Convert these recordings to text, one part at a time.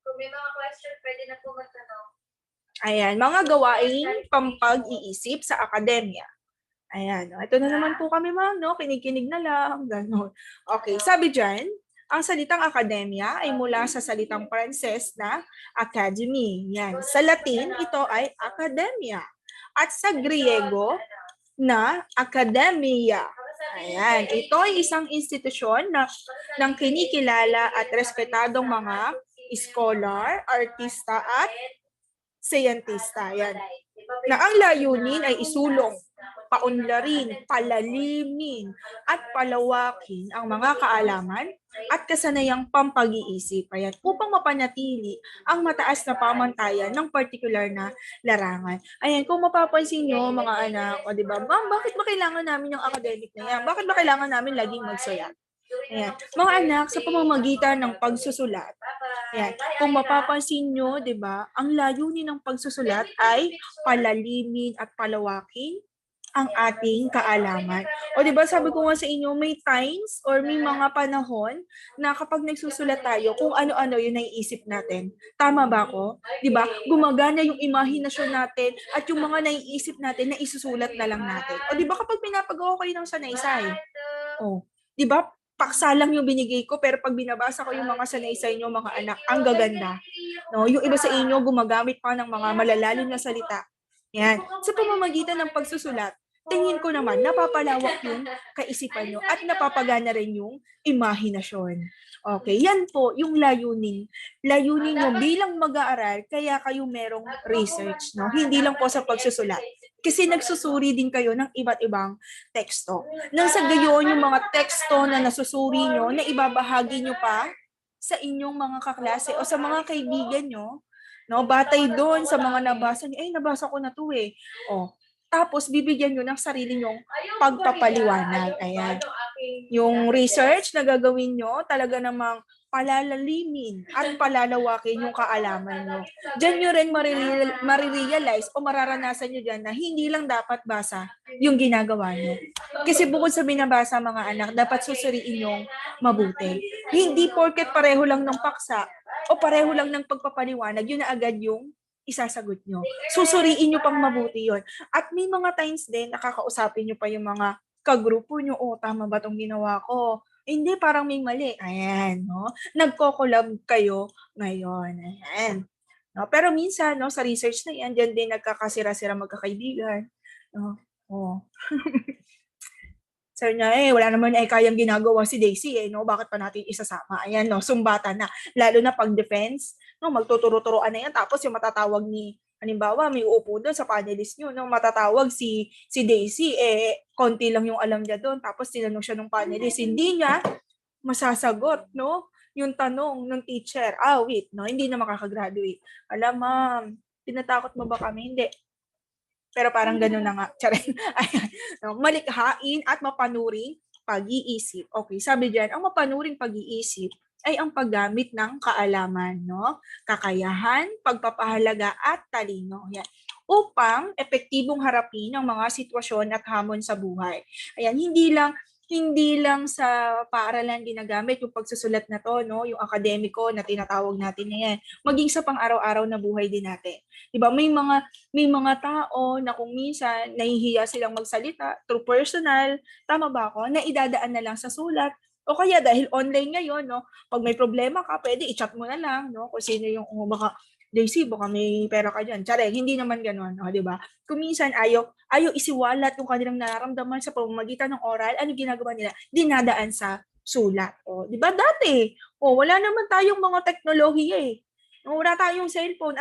Kung may mga question, pwede na po magtanong. Ayan, mga gawaing pampag-iisip sa akademya. Ayan, ito na naman po kami ma'am, no? Kinikinig na lang, gano'n. Okay, sabi dyan, ang salitang akademya ay mula sa salitang Pranses na academy. Yan. Sa Latin, ito ay academia. At sa Griego, na academia. Ayan, ito ay isang institusyon ng kinikilala at respetadong mga scholar, artista at siyentista. Yan. Na ang layunin ay isulong, paunlarin, palalimin, at palawakin ang mga kaalaman at kasanayang pampag-iisip. Ayan, upang mapanatili ang mataas na pamantayan ng partikular na larangan. Ayan, kung mapapansin nyo, mga anak, o diba, ma'am, bakit ba kailangan namin yung academic na yan? Bakit ba kailangan namin laging magsulat? Ayan. Mga anak, sa pamamagitan ng pagsusulat, ayan, kung mapapansin nyo, di ba, ang layunin ng pagsusulat ay palalimin at palawakin ang ating kaalaman. O di ba sabi ko nga sa inyo, may times or may mga panahon na kapag nagsusulat tayo, kung ano-ano yung naiisip natin. Tama ba ako? Di ba? Gumagana yung imahinasyon natin at yung mga naiisip natin na isusulat na lang natin. O di ba kapag pinapagawa kayo ng sanaysay? O, di ba? Paksa lang yung binigay ko, pero pag binabasa ko yung mga sanaysay nyo, mga anak, ang gaganda. No? Yung iba sa inyo, gumagamit pa ng mga malalalim na salita. Yan. Sa pamamagitan ng pagsusulat, tingin ko naman, napapalawak yung kaisipan nyo at napapagana rin yung imahinasyon. Okay, yan po yung layunin. Layunin nyo bilang mag-aaral, kaya kayo merong research, no? Hindi lang po sa pagsusulat. Kasi nagsusuri din kayo ng iba't ibang teksto. Nang sa gayon, yung mga teksto na nasusuri nyo, na ibabahagi nyo pa sa inyong mga kaklase o sa mga kaibigan nyo, no? Batay doon sa mga nabasa nyo, nabasa ko na to eh. O, tapos bibigyan nyo ng sarili nyong pagpapaliwanag. Ayan. Yung research na gagawin nyo, talaga namang palalalimin at palalawakin yung kaalaman nyo. Diyan nyo rin marirealize o mararanasan nyo dyan na hindi lang dapat basa yung ginagawa nyo. Kasi bukod sa binabasa mga anak, dapat susuriin yung mabuti. Hindi porket pareho lang ng paksa o pareho lang ng pagpapaliwanag, yun na agad yung isasagot nyo. Susuriin nyo pang mabuti yon. At may mga times din, nakakausapin nyo pa yung mga kagrupo nyo, tama ba itong ginawa ko? Hindi, parang may mali. Ayan, no? Nagko-collab kayo ngayon. Ayan. No? Pero minsan, no, sa research na yan, dyan din nagkakasira-sira magkakaibigan. No? Oh. Sabi niya, wala naman kayang ginagawa si Daisy, no? Bakit pa natin isasama? Ayan, no? Sumbatan na. Lalo na pag defense, no? Magtuturo-turoan na yan. Tapos yung matatawag ni, halimbawa, may uupo doon sa panelist nyo, no? Matatawag si Daisy, konti lang yung alam niya doon. Tapos tinanong siya ng panelist. Hindi niya masasagot, no? Yung tanong ng teacher, wait, no? Hindi na makakagraduate. Alam, ma'am, tinatakot mo ba kami? Hindi. Pero parang gano'n na nga. Ayan. Malikhain at mapanuring pag-iisip. Okay, sabi diyan, ang mapanuring pag-iisip ay ang paggamit ng kaalaman, no? Kakayahan, pagpapahalaga at talino. Yan. Upang epektibong harapin ang mga sitwasyon at hamon sa buhay. Ayan, hindi lang sa paaralan ginagamit yung pagsusulat na to, no? Yung akademiko na tinatawag natin na yan. Maging sa pang-araw-araw na buhay din natin. Diba? May mga tao na kung minsan nahihiya silang magsalita through personal, tama ba ako, na idadaan na lang sa sulat. O kaya dahil online ngayon, no, pag may problema ka, pwede i-chat mo na lang, no, kung sino yung, baka, Daisy, baka may pera ka dyan. Tsare, hindi naman gano'n, di ba? Kung minsan ayaw isiwalat yung kanilang nararamdaman sa pamamagitan ng oral, ano ginagawa nila? Dinadaan sa sulat. O, di ba? Dati, wala naman tayong mga teknolohiya eh. Wala tayong cellphone,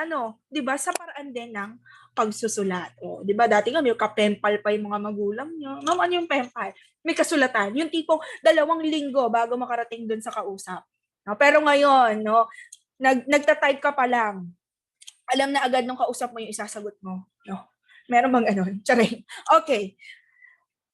'di ba? Sa paraan din ng pagsusulat. 'Di ba? Dati nga may kapempal pa yung mga magulang niyo. Ma'am, ano yung pempal? May kasulatan. Yung tipong 2 linggo bago makarating doon sa kausap. No? Pero ngayon, no, nagta-type ka pa lang. Alam na agad nung kausap mo yung isasagot mo. No? Meron bang ganon? Okay.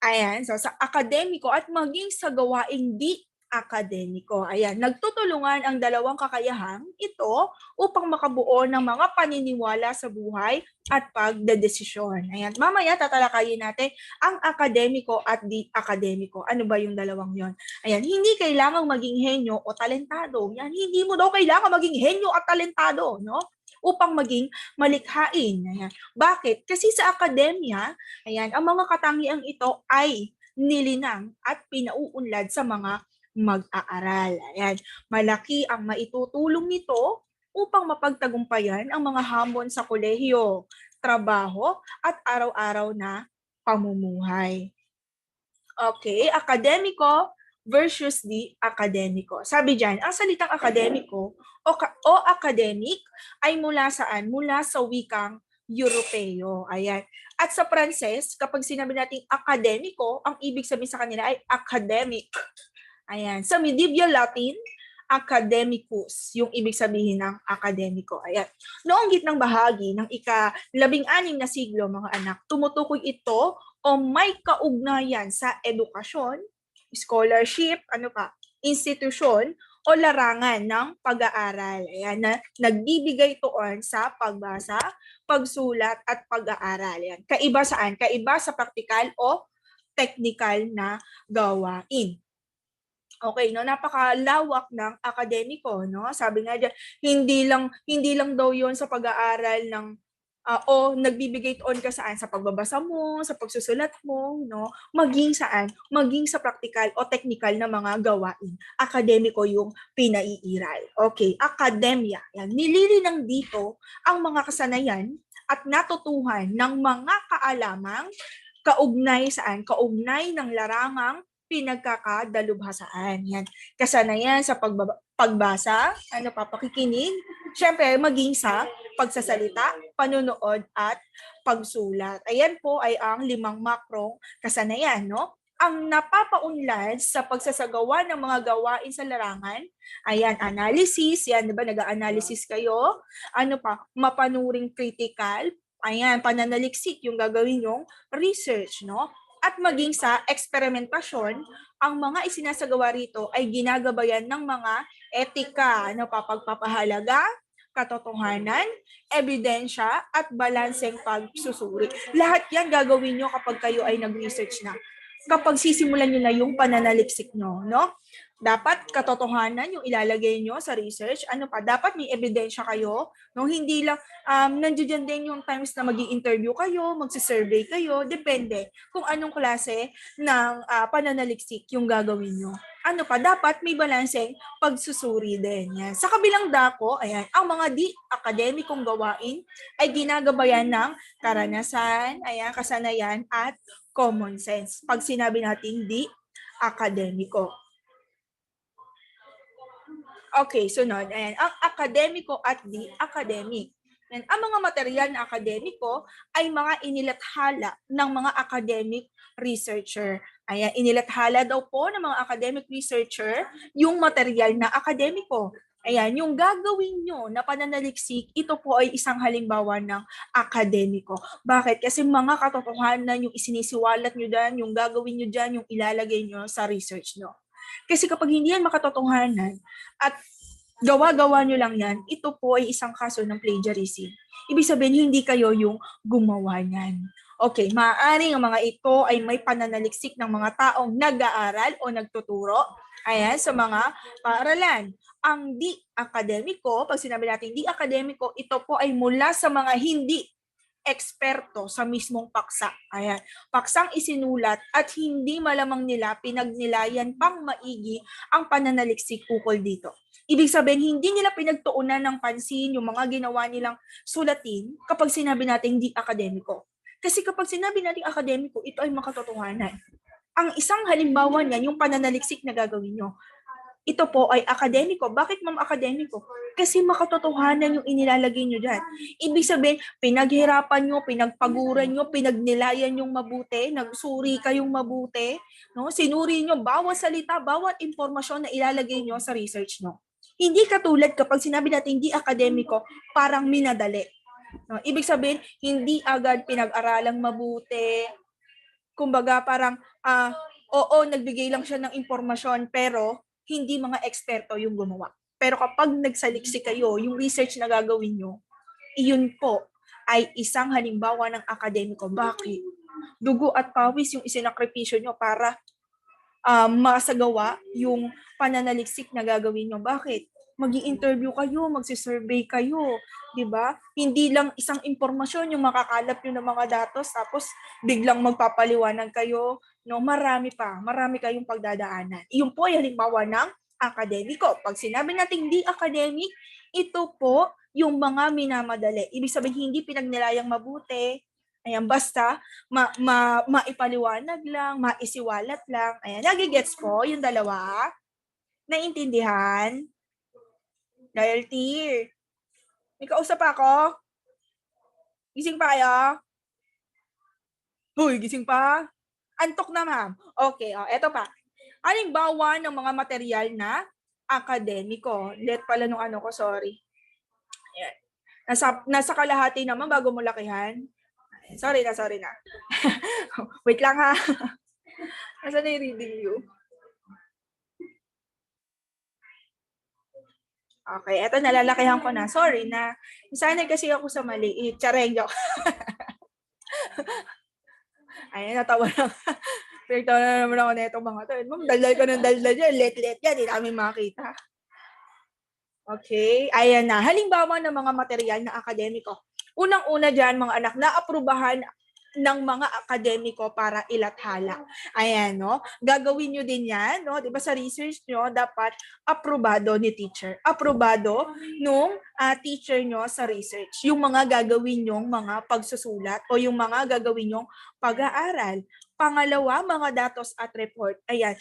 Ayan, so sa akademiko at maging sa gawaing di akademiko. Ayan, nagtutulungan ang dalawang kakayahang ito upang makabuo ng mga paniniwala sa buhay at pagdedesisyon. Ayan, mamaya tatalakayin natin ang akademiko at di akademiko. Ano ba yung dalawang yon? Ayan, hindi kailangang maging henyo o talentado. Yan, hindi mo daw kailangan maging henyo at talentado, no? Upang maging malikhain. Ayan. Bakit? Kasi sa akademya, ayan, ang mga katangiang ito ay nilinang at pinauunlad sa mga mag-aaral. Ayan. Malaki ang maitutulong nito upang mapagtagumpayan ang mga hamon sa kolehiyo, trabaho, at araw-araw na pamumuhay. Okay, akademiko versus di akademiko. Sabi dyan, ang salitang akademiko o academic ay mula saan? Mula sa wikang Europeo. Ayan. At sa Pranses, kapag sinabi natin akademiko, ang ibig sabihin sa kanila ay academic. Ayan. Sa medieval Latin, academicus, yung ibig sabihin ng akademiko. Ayan. Noong gitnang bahagi ng ika-16 na siglo, mga anak, tumutukoy ito o may kaugnayan sa edukasyon, scholarship, institusyon, o larangan ng pag-aaral. Ayan, na nagbibigay tuon sa pagbasa, pagsulat, at pag-aaral. Ayan. Kaiba saan? Kaiba sa praktikal o technical na gawain. Okay, no, napakalawak ng akademiko, no? Sabi nga diyan, hindi lang daw 'yon sa pag-aaral ng o nagbibigay tuon ka saan sa pagbabasa mo, sa pagsusulat mo, no? Maging saan? Maging sa praktikal o technical na mga gawain. Akademiko yung pinaiiral. Okay, akademya. Yan. Nililinang dito ang mga kasanayan at natutuhan ng mga kaalamang kaugnay saan? Kaugnay ng larangang pinagkakadalubhasaan. Yan. Kasanayan sa pagbasa, pakikinig, syempre maging sa pagsasalita, panunood, at pagsulat. Ayan po ay ang 5 makrong kasanayan, no? Ang napapaunlad sa pagsasagawa ng mga gawain sa larangan, ayan, analysis, yan, diba, nag-analysis kayo, mapanuring critical, ayan, pananaliksik yung gagawin yung research, no? At maging sa eksperimentasyon, ang mga isinasagawa rito ay ginagabayan ng mga etika, pagpapahalaga, katotohanan, ebidensya, at balanseng pagsusuri. Lahat yan gagawin nyo kapag kayo ay nag-research na. Kapag sisimulan nyo na yung pananaliksik nyo, no? Dapat katotohanan yung ilalagay nyo sa research. Dapat may ebidensya kayo. No? Hindi lang, nandiyan din yung times na mag-i-interview kayo, magsisurvey kayo, depende kung anong klase ng pananaliksik yung gagawin nyo. Dapat may balanseng pagsusuri din. Yan. Sa kabilang dako, ayan, ang mga di-akademikong gawain ay ginagabayan ng karanasan, ayan, kasanayan, at common sense. Pag sinabi natin di-akademiko. Okay, sunod. Ayan, ang akademiko at di-academic. Ang mga material na akademiko ay mga inilathala ng mga academic researcher. Ayan, inilathala daw po ng mga academic researcher yung material na akademiko. Ayan, yung gagawin nyo na pananaliksik, ito po ay isang halimbawa ng akademiko. Bakit? Kasi mga katotohanan yung isinisiwalat nyo dyan, yung gagawin nyo dyan, yung ilalagay nyo sa research nyo. Kasi kapag hindi yan makatotohanan at gawa-gawa nyo lang yan, ito po ay isang kaso ng plagiarism. Ibig sabihin, hindi kayo yung gumawa niyan. Okay, maaaring ang mga ito ay may pananaliksik ng mga taong nag-aaral o nagtuturo, ayan, sa mga paaralan. Ang di-akademiko, pag sinabi natin di-akademiko, ito po ay mula sa mga hindi eksperto sa mismong paksa. Ayan. Paksang isinulat at hindi malamang nila pinagnilayan pang maigi ang pananaliksik ukol dito. Ibig sabihin, hindi nila pinagtuunan ng pansin yung mga ginawa nilang sulatin kapag sinabi natin hindi akademiko. Kasi kapag sinabi natin akademiko, ito ay makatotohanan. Ang isang halimbawa niyan, yung pananaliksik na gagawin nyo, ito po ay akademiko. Bakit ma'am akademiko? Kasi makatotohanan yung inilalagay nyo dyan. Ibig sabihin, pinaghirapan nyo, pinagpaguran nyo, pinagnilayan yung mabuti, nagsuri kayong mabuti, no? Sinuri nyo bawat salita, bawat impormasyon na ilalagay nyo sa research nyo. Hindi katulad kapag sinabi natin hindi akademiko, parang minadali. No? Ibig sabihin, hindi agad pinag-aralang mabuti. Kumbaga parang, oo, nagbigay lang siya ng impormasyon, pero hindi mga eksperto yung gumawa. Pero kapag nagsaliksik kayo, yung research na gagawin nyo, iyon po ay isang halimbawa ng akademiko. Bakit? Dugo at pawis yung isinakripisyo nyo para masagawa yung pananaliksik na gagawin nyo. Bakit? Mag-i-interview kayo, magsi-survey kayo, 'di ba? Hindi lang isang impormasyon yung makakalap nyo ng mga datos tapos biglang magpapaliwanag kayo, no? Marami kayong pagdadaanan. Iyon po ay halimbawa ng akademiko. Pag sinabi natin di academic, ito po yung mga minamadali. Ibig sabihin hindi pinagnilayang mabuti. Ayan, basta maipaliwanag lang, maisiwalat lang. Ayan, nagigets po yung dalawa? Naintindihan? Dahil tear. May kausap ako? Gising pa kayo? Hoy, gising pa? Antok na, ma'am. Okay, eto pa. Halimbawa ng mga material na akademiko. Let pala nung ano ko, sorry. Ayan. Nasa kalahati naman bago mo lakihan. Sorry na. Wait lang ha. Nasaan na yung reading view? Okay, eto nalalakihan ko na. Sorry na. Sanay kasi ako sa maliit. Chareng joke. Ayun, natawa lang. Pero na naman ako na itong mga to. Ma'am, daldal ka ng daldal dyan. Let yan. Hindi namin makita. Okay, ayan na. Halimbawa ng mga material na akademiko. Unang-una dyan, mga anak, naaprubahan ng mga akademiko para ilathala. Ayan, no? Gagawin nyo din yan, no? Diba sa research nyo, dapat aprobado ni teacher. Aprobado nung teacher nyo sa research. Yung mga gagawin nyong mga pagsusulat o yung mga gagawin nyong pag-aaral. Pangalawa, mga datos at report. Ayan,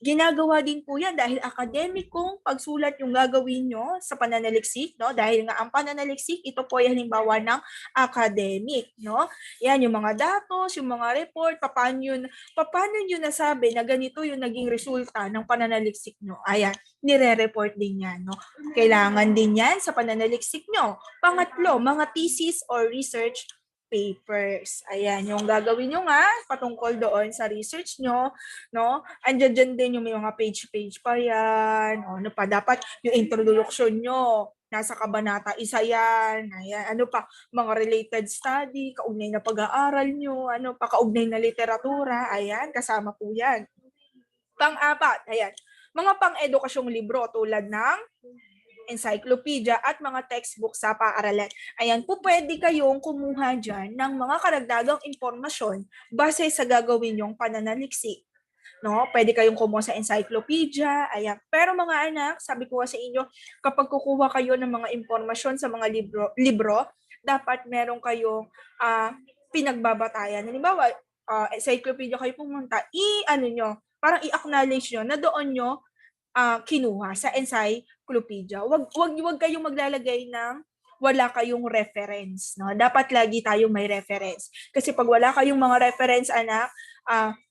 ginagawa din po yan dahil akademikong pagsulat yung gagawin nyo sa pananaliksik, no? Dahil nga ang pananaliksik, ito po ay halimbawa ng academic, no? Yan, yung mga datos, yung mga report, paano nyo nasabi na ganito yung naging resulta ng pananaliksik nyo? Ayan, nire-report din yan, no? Kailangan din yan sa pananaliksik nyo. Pangatlo, mga thesis or research papers. Ayan, yung gagawin nyo nga patungkol doon sa research nyo, no? Andiyan dyan din yung may mga page pa yan. O, ano pa, dapat yung introduction nyo, nasa kabanata isa yan. Ayan, ano pa, mga related study, kaugnay na pag-aaral nyo, ano pa, kaugnay na literatura. Ayan, kasama po yan. Pang-apat, ayan, mga pang-edukasyong libro tulad ng encyclopedia at mga textbook sa paaralan. Ayan po, pwede kayong kumuha dyan ng mga karagdagang impormasyon base sa gagawin yung pananaliksik. No? Pwede kayong kumuha sa encyclopedia, ayan. Pero mga anak, sabi ko sa inyo, kapag kukuha kayo ng mga impormasyon sa mga libro, dapat meron kayong pinagbabatayan. Halimbawa, encyclopedia kayo pumunta, parang i-acknowledge nyo na doon nyo kinuha sa encyclopedia. Wag kayong maglalagay ng wala kayong reference, no? Dapat lagi tayong may reference. Kasi pag wala kayong mga reference, anak,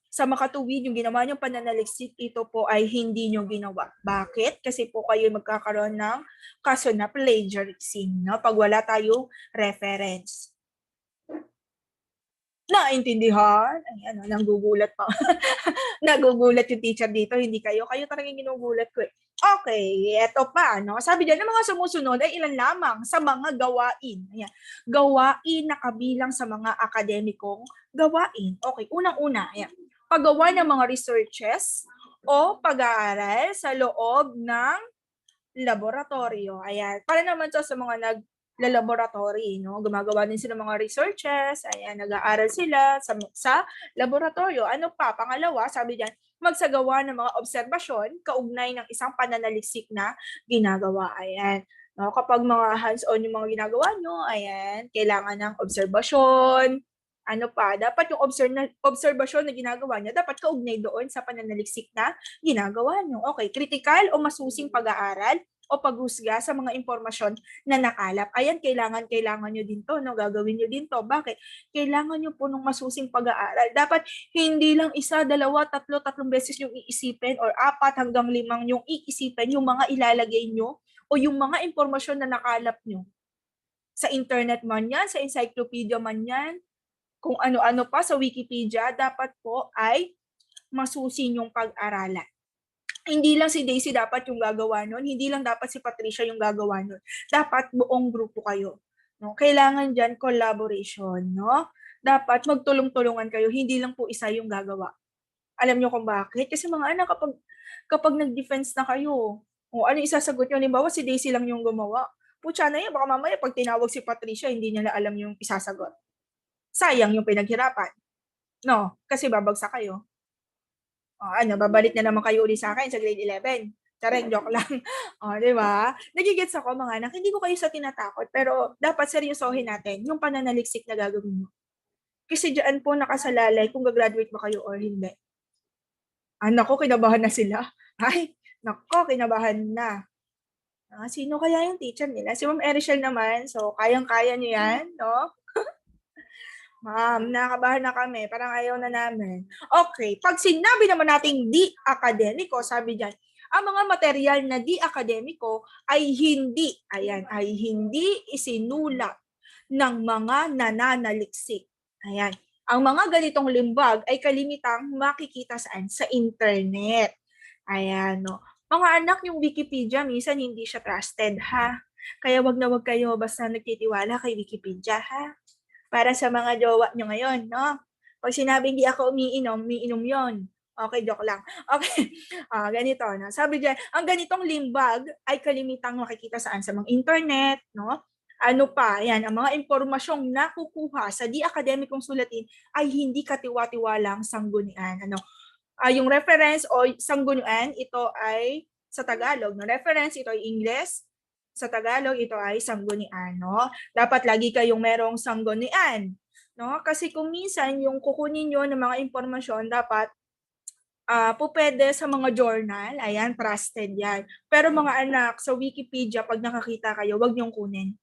sa makatuwid, yung ginawa niyong pananaliksik, ito po ay hindi niyo ginawa. Bakit? Kasi po kayo magkakaroon ng kaso na plagiarism, no? Pag wala tayong reference. Naintindihan? Ay, nanggugulat pa. Nagugulat yung teacher dito, hindi kayo. Kayo talagang ginugulat ko eh. Okay, eto pa, no? Sabi dyan, ng mga sumusunod ay ilan lamang sa mga gawain. Ayan. Gawain na kabilang sa mga akademikong gawain. Okay, unang-una, ayan. Paggawa ng mga researches o pag-aaral sa loob ng laboratorio. Ayan. Para naman sa mga laboratory, no? Gumagawa din sila mga researches, ayan, nag-aaral sila sa laboratorio. Ano pa? Pangalawa, sabi diyan, magsagawa ng mga obserbasyon kaugnay ng isang pananaliksik na ginagawa. Ayan. No, kapag mga hands-on yung mga ginagawa nyo, ayan, kailangan ng obserbasyon. Ano pa? Dapat yung obserbasyon na ginagawa nyo, dapat kaugnay doon sa pananaliksik na ginagawa nyo. Okay, critical o masusing pag-aaral o paghusga sa mga impormasyon na nakalap. Ayan, kailangan nyo din to, no? Gagawin nyo din to. Bakit? Kailangan nyo po ng masusing pag-aaral. Dapat hindi lang isa, dalawa, tatlong beses yung iisipin or 4 hanggang 5 yung iisipin yung mga ilalagay nyo o yung mga impormasyon na nakalap nyo. Sa internet man yan, sa encyclopedia man yan, kung ano-ano pa sa Wikipedia, dapat po ay masusin yung pag-aralan. Hindi lang si Daisy dapat yung gagawa nun, hindi lang dapat si Patricia yung gagawa nun. Dapat buong grupo kayo. No? Kailangan dyan collaboration, no? Dapat magtulong-tulungan kayo, hindi lang po isa yung gagawa. Alam nyo kung bakit? Kasi mga anak, kapag nag-defense na kayo, o ano isasagot nyo? Halimbawa, si Daisy lang yung gumawa. Putya na yan, baka mamaya pag tinawag si Patricia, hindi niya na alam yung isasagot. Sayang yung pinaghirapan. No? Kasi babagsak kayo. Babalik na naman kayo ulit sa akin sa grade 11. Chareng, joke lang. Di ba? Nagigets ako mga anak, hindi ko kayo sa tinatakot, pero dapat seryosohin natin yung pananaliksik na gagawin mo. Kasi diyan po nakasalalay kung gagraduate ba kayo or hindi. Nako, kinabahan na sila. Ay, nako, kinabahan na. Sino kaya yung teacher nila? Si Ma'am Erichel naman, so kayang-kaya niyo yan, no? Ma'am, nakabahan na kami. Parang ayaw na namin. Okay, pag sinabi naman nating di akademiko, sabi dyan, ang mga material na di akademiko ay hindi isinulat ng mga nananaliksik. Ayan. Ang mga ganitong limbag ay kalimitang makikita saan? Sa internet. Ayan, no. Mga anak, yung Wikipedia, minsan hindi siya trusted, ha? Kaya wag na wag kayo basta nagtitiwala kay Wikipedia, ha? Para sa mga jowa nyo ngayon, no? Pag sinabing di ako umiinom yon. Okay, joke lang. Okay, ganito, no? Sabi dyan, ang ganitong limbag ay kalimitang makikita saan? Sa mga internet, no? Ano pa, yan, ang mga impormasyong nakukuha sa di akademikong sulatin ay hindi katiwa-tiwalang sanggunian. Ano? Yung reference o sanggunian, ito ay sa Tagalog. No? Reference, ito ay English. Sa Tagalog, ito ay sanggunian. No? Dapat lagi kayong merong sanggunian. No? Kasi kung minsan yung kukunin nyo ng mga impormasyon, dapat po pwede sa mga journal. Ayan, trusted yan. Pero mga anak, sa Wikipedia, pag nakakita kayo, wag niyong kunin.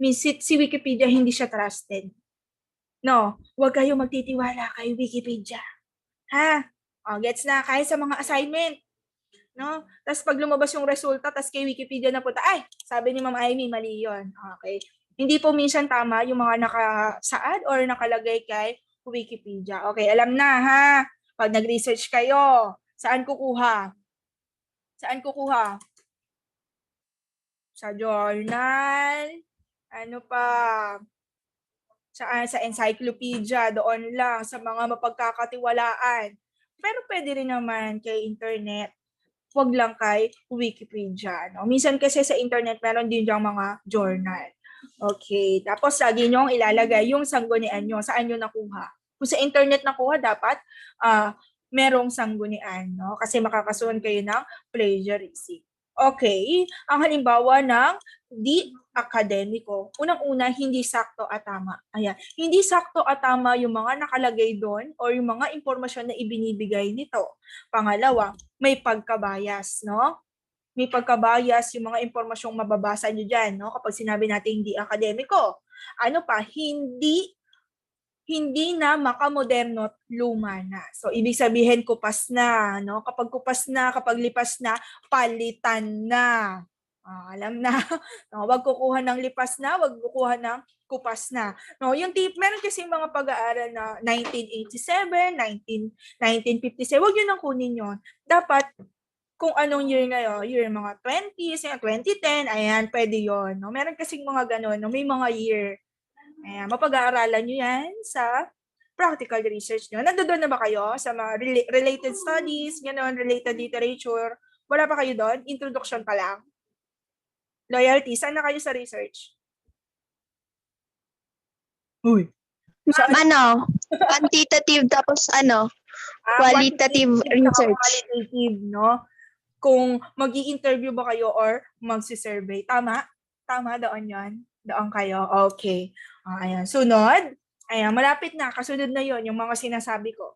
Si Wikipedia, hindi siya trusted. No, wag kayong magtitiwala kay Wikipedia. Ha? Gets na, kahit sa mga assignment. No? Tapos pag lumabas yung resulta, tapos kay Wikipedia na punta, ay, sabi ni Ma'am Amy, mali yun. Okay. Hindi po minsan tama yung mga nakasaad or nakalagay kay Wikipedia. Okay, alam na ha. Pag nag-research kayo, saan kukuha? Saan kukuha? Sa journal. Ano pa? Sa encyclopedia, doon lang, sa mga mapagkakatiwalaan. Pero pwede rin naman kay internet. Huwag lang kay Wikipedia. No? Minsan kasi sa internet, meron din diyang mga journal. Okay. Tapos lagi nyo ilalagay yung sanggunian nyo. Saan nyo nakuha? Kung sa internet nakuha, dapat merong sanggunian. No? Kasi makakasuhan kayo ng plagiarism. Okay. Ang halimbawa ng di akademiko. Unang-una, hindi sakto at tama. Ayan. Hindi sakto at tama yung mga nakalagay doon o yung mga impormasyon na ibinibigay nito. Pangalawa, may pagkabayas, no? May pagkabayas yung mga impormasyong mababasa nyo dyan, no? Kapag sinabi natin hindi akademiko. Ano pa? Hindi na makamoderno at luma na. So, ibig sabihin, kupas na, no? Kapag kupas na, kapag lipas na, palitan na. Alam na. No, wag kukuha ng lipas na, wag kukuha ng kupas na. No, yung meron kasi mga pag-aaral na 1987, 1957, wag yun ang kunin yun. Dapat kung anong year ngayon, year mga 20s, 2010, ayan, pwede yon. No? Meron kasing mga ganun, no? May mga year. Ayan, mapag-aaralan nyo yan sa practical research nyo. Nandoon na ba kayo sa mga related studies, gano'n, related literature? Wala pa kayo doon? Introduction pa lang? Loyalty, saan na kayo sa research? Uy. Ano? Quantitative tapos qualitative research. Qualitative, no? Kung mag-i-interview ba kayo or magsi-survey. Tama? Tama, doon yon. Doon kayo. Okay. Ayan. Sunod. Ayan, malapit na. Kasunod na yon yung mga sinasabi ko.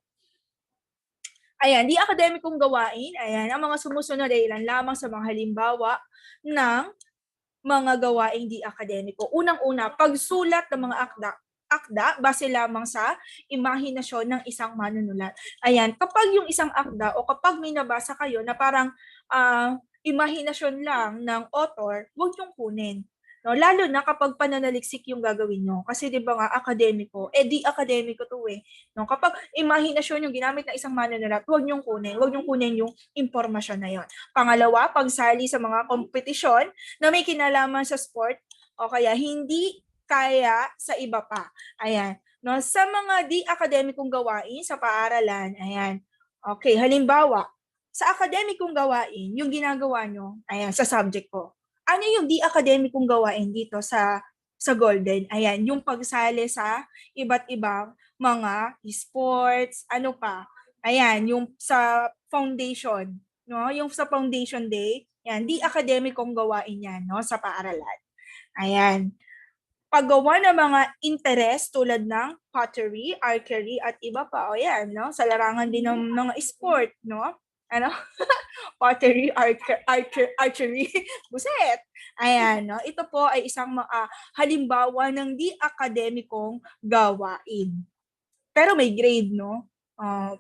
Ayan, di akademikong gawain. Ayan, ang mga sumusunod ay ilan lamang sa mga halimbawa ng mga gawaing di akademiko. Unang-una, pagsulat ng mga akda base lamang sa imahinasyon ng isang manunulat. Ayan, kapag yung isang akda o kapag may nabasa kayo na parang imahinasyon lang ng author, huwag yung kunin. No, lalo na kapag pananaliksik yung gagawin nyo. Kasi 'di ba nga akademiko, di akademiko 'to eh. No, kapag imahinasyon yung ginamit ng isang manunulat, huwag niyong kunin. Huwag niyong kunin yung impormasyon na 'yon. Pangalawa, pagsali sa mga kompetisyon na may kinalaman sa sport o kaya hindi kaya sa iba pa. Ayan. No, sa mga di akademikong gawain sa paaralan, ayan. Okay, halimbawa, sa akademikong gawain, yung ginagawa nyo, ayan, sa subject ko. Ano yung di akademikong gawain dito sa Golden? Ayan, yung pagsali sa iba't ibang mga sports, ano pa? Ayan, yung sa foundation, no? Yung sa foundation day, yan, di akademikong gawain yan, no, sa paaralan. Ayan. Paggawa ng mga interest tulad ng pottery, archery, at iba pa. O yan, no? Sa larangan din ng mga sport, no? Ano? Pottery, archery, buset. Ayan, no? Ito po ay isang halimbawa ng di akademikong gawain. Pero may grade, no?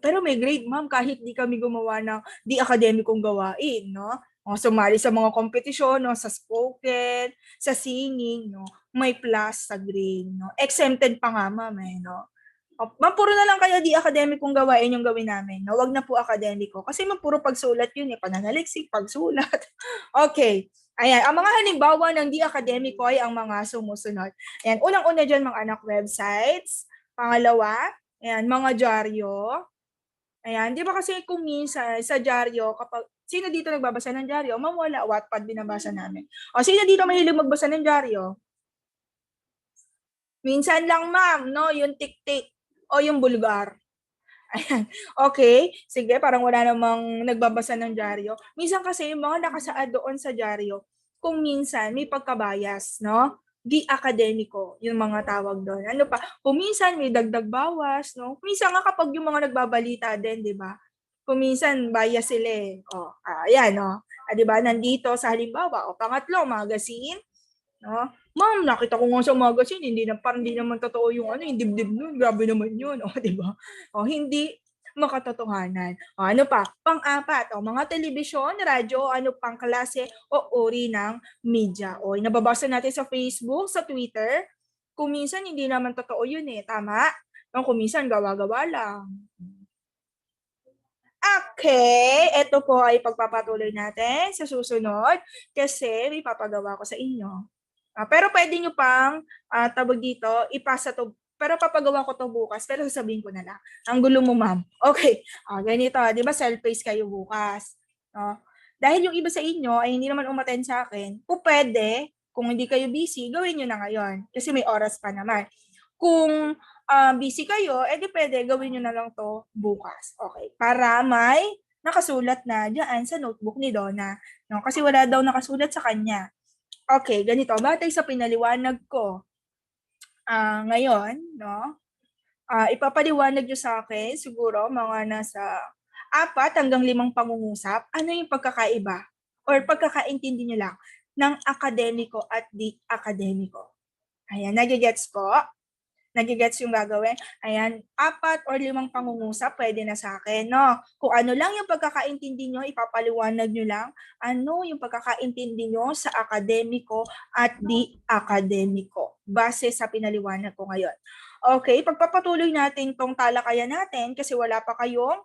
Pero may grade, ma'am, kahit di kami gumawa ng di akademikong gawain, no? Sumali sa mga kompetisyon, no? Sa spoken, sa singing, no? May plus sa grade, no? Exempted pa nga, ma'am, eh, no? Ma'am, puro na lang kayo di akademikong gawain yung gawin namin. No? Wag na po akademiko. Kasi ma'am, puro pagsulat yun eh. Pananaliksik, pagsulat. Okay. Ayan. Ang mga halimbawa ng di akademiko ay ang mga sumusunod. Ayan. Unang-una dyan, mga anak, websites. Pangalawa, ayan, mga dyaryo. Ayan. Di ba kasi kung minsan sa dyaryo, kapag sino dito nagbabasa ng dyaryo? Ma'am, wala. Wattpad binabasa namin. O, sino dito mahilig magbasa ng dyaryo? Minsan lang, ma'am, no? Yung tik-tik o yung bulgar. Ayan. Okay. Sige, parang wala namang nagbabasa ng dyaryo. Minsan kasi yung mga nakasaad doon sa dyaryo, kung minsan may pagkabayas, no? Di akademiko, yung mga tawag doon. Ano pa? Kung minsan may dagdag bawas, no? Minsan nga kapag yung mga nagbabalita din, di ba? Kung minsan bias sila eh. Ayan, no? Di ba? Nandito sa halimbawa, pangatlo, magazine, no? Ma'am, nakita ko nga sa magazine, parang hindi naman totoo yung yung dibdib nun. Grabe naman yun, di ba? Hindi makatotohanan. Ano pa? Pang-apat, mga telebisyon, radyo, ano pang klase o uri ng media. Nababasa natin sa Facebook, sa Twitter. Kung minsan hindi naman totoo yun eh, tama? Kung minsan gawa-gawa lang. Okay, ito po ay pagpapatuloy natin sa susunod kasi may papagawa ko sa inyo. Pero pwede nyo pang tawag dito, ipasa to. Pero papagawa ko to bukas, pero sasabihin ko na lang. Ang gulo mo, ma'am. Okay, ganito, di ba self-paced kayo bukas? No? Dahil yung iba sa inyo ay hindi naman umattend sa akin, pwede, kung hindi kayo busy, gawin nyo na ngayon. Kasi may oras pa naman. Kung busy kayo, edi pwede, gawin nyo na lang to bukas. Okay, para may nakasulat na dyan sa notebook ni Donna. No? Kasi wala daw nakasulat sa kanya. Okay, ganito. Batay sa pinaliwanag ko ngayon, no? Ipapaliwanag nyo sa akin, siguro, mga nasa 4 hanggang 5 pangungusap, ano yung pagkakaiba or pagkakaintindi nyo lang ng akademiko at di akademiko. Ayan, nagigets po? Nagigets yung gagawin? Ayan, 4 or 5 pangungusap, pwede na sa akin, no? Kung ano lang yung pagkakaintindi nyo, ipapaliwanag nyo lang ano yung pagkakaintindi nyo sa akademiko at di akademiko, base sa pinaliwanag ko ngayon. Okay, pagpapatuloy natin tong talakayan natin kasi wala pa kayong